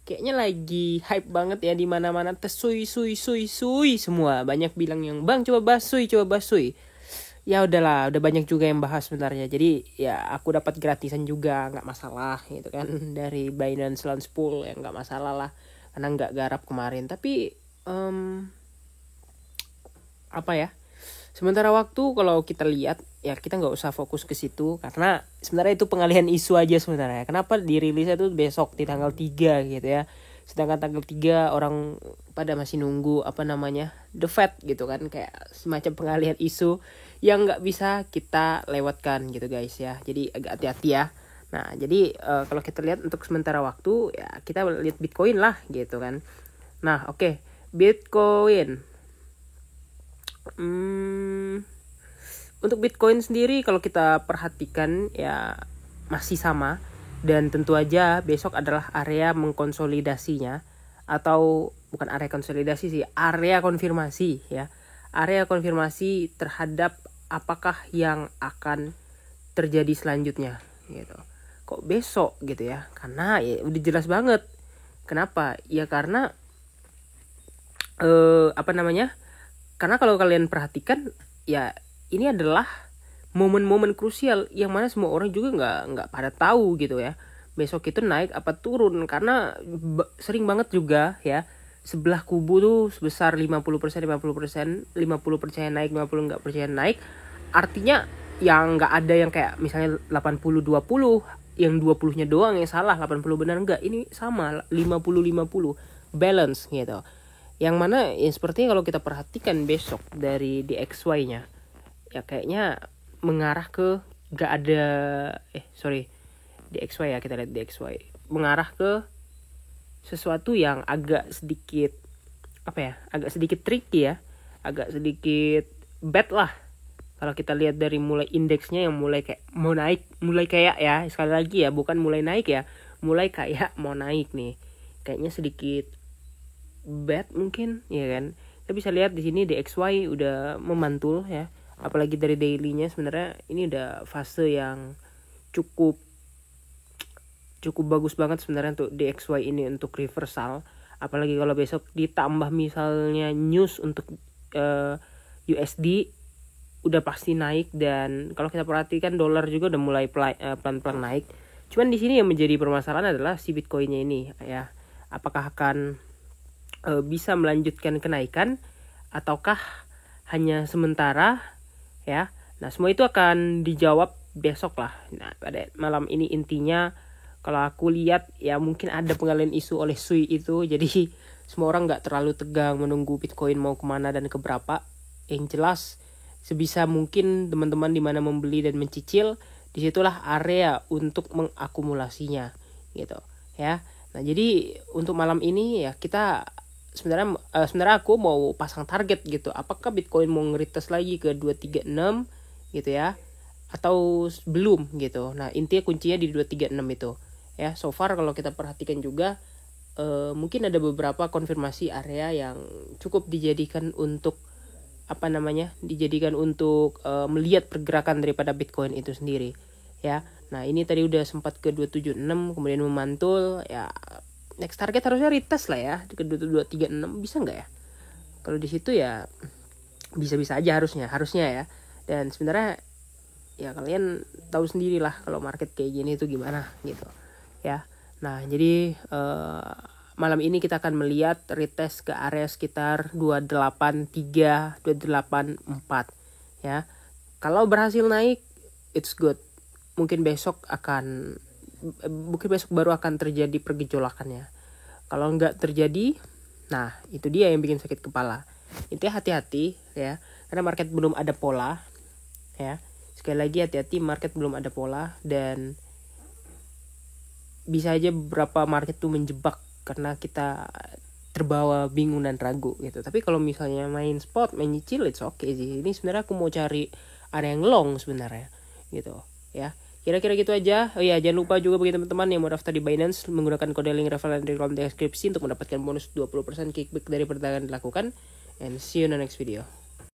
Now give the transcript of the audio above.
Kayaknya lagi hype banget ya di mana-mana, sui semua. Banyak bilang yang bang coba bahas sui. Ya udahlah, udah banyak juga yang bahas sebenarnya. Jadi ya aku dapat gratisan juga, nggak masalah gitu kan dari Binance Launch Pool, ya nggak masalah lah karena nggak garap kemarin. Tapi apa ya? Sementara waktu kalau kita lihat ya kita nggak usah fokus ke situ karena sebenarnya itu pengalihan isu aja sebenarnya. Kenapa dirilisnya tuh besok di tanggal 3 gitu ya. Sedangkan tanggal 3 orang pada masih nunggu apa namanya The Fed gitu kan, kayak semacam pengalihan isu yang nggak bisa kita lewatkan gitu guys ya. Jadi agak hati-hati ya. Nah jadi kalau kita lihat untuk sementara waktu ya kita lihat Bitcoin lah gitu kan. Nah oke. Bitcoin. Untuk Bitcoin sendiri kalau kita perhatikan ya masih sama, dan tentu aja besok adalah area mengkonsolidasinya, atau bukan area konsolidasi sih, area konfirmasi ya. Area konfirmasi terhadap apakah yang akan terjadi selanjutnya gitu. Kok besok gitu ya? Karena ya udah jelas banget. Kenapa? Ya karena karena kalau kalian perhatikan ya ini adalah momen-momen krusial yang mana semua orang juga nggak pada tahu gitu ya. Besok itu naik apa turun karena sering banget juga ya sebelah kubu tuh sebesar 50%, 50% naik, 50 nggak percaya naik. Artinya yang nggak ada yang kayak misalnya 80-20 yang 20-nya doang yang salah, 80 benar enggak. Ini sama 50-50 balance gitu. Yang mana ya sepertinya kalau kita perhatikan besok dari DXY-nya ya kayaknya mengarah ke gak ada DXY ya, kita lihat DXY mengarah ke sesuatu yang agak sedikit agak sedikit tricky ya, agak sedikit bad lah. Kalau kita lihat dari mulai indeksnya yang mulai kayak mau naik, mulai kayak ya sekali lagi ya bukan mulai naik ya, mulai kayak mau naik nih, kayaknya sedikit bad mungkin ya kan. Kita bisa lihat di sini DXY udah memantul ya, apalagi dari dailynya sebenarnya ini udah fase yang cukup bagus banget sebenarnya untuk DXY ini untuk reversal. Apalagi kalau besok ditambah misalnya news untuk USD udah pasti naik, dan kalau kita perhatikan dolar juga udah mulai pelan-pelan naik. Cuman di sini yang menjadi permasalahan adalah si Bitcoinnya ini ya, apakah akan bisa melanjutkan kenaikan ataukah hanya sementara ya. Nah semua itu akan dijawab besok lah. Nah pada malam ini intinya kalau aku lihat ya mungkin ada pengalihan isu oleh Sui itu, jadi semua orang nggak terlalu tegang menunggu Bitcoin mau kemana dan keberapa. Yang jelas sebisa mungkin teman-teman di mana membeli dan mencicil, disitulah area untuk mengakumulasinya gitu ya. Nah jadi untuk malam ini ya kita sebenarnya aku mau pasang target gitu. Apakah Bitcoin mau ngerites lagi ke 236 gitu ya, atau belum gitu. Nah intinya kuncinya di 236 itu ya. So far kalau kita perhatikan juga mungkin ada beberapa konfirmasi area yang cukup dijadikan untuk melihat pergerakan daripada Bitcoin itu sendiri ya. Nah ini tadi udah sempat ke 276 kemudian memantul ya. Next target harusnya retest lah ya ke 236, bisa nggak ya? Kalau di situ ya bisa-bisa aja harusnya ya. Dan sebenarnya ya kalian tahu sendiri lah kalau market kayak gini itu gimana gitu ya. Nah jadi malam ini kita akan melihat retest ke area sekitar 283, 284 ya. Kalau berhasil naik it's good. Mungkin besok baru akan terjadi pergejolakannya. Kalau nggak terjadi, nah itu dia yang bikin sakit kepala. Intinya hati-hati ya, karena market belum ada pola ya. Sekali lagi hati-hati, market belum ada pola, dan bisa aja beberapa market tuh menjebak karena kita terbawa bingung dan ragu gitu. Tapi kalau misalnya main spot, main nyicil, it's okay sih. Ini sebenarnya aku mau cari area yang long sebenarnya gitu ya. Kira-kira gitu aja. Oh ya, jangan lupa juga bagi teman-teman yang mau daftar di Binance menggunakan kode link referral di kolom deskripsi untuk mendapatkan bonus 20% kickback dari perdagangan dilakukan. And see you in the next video.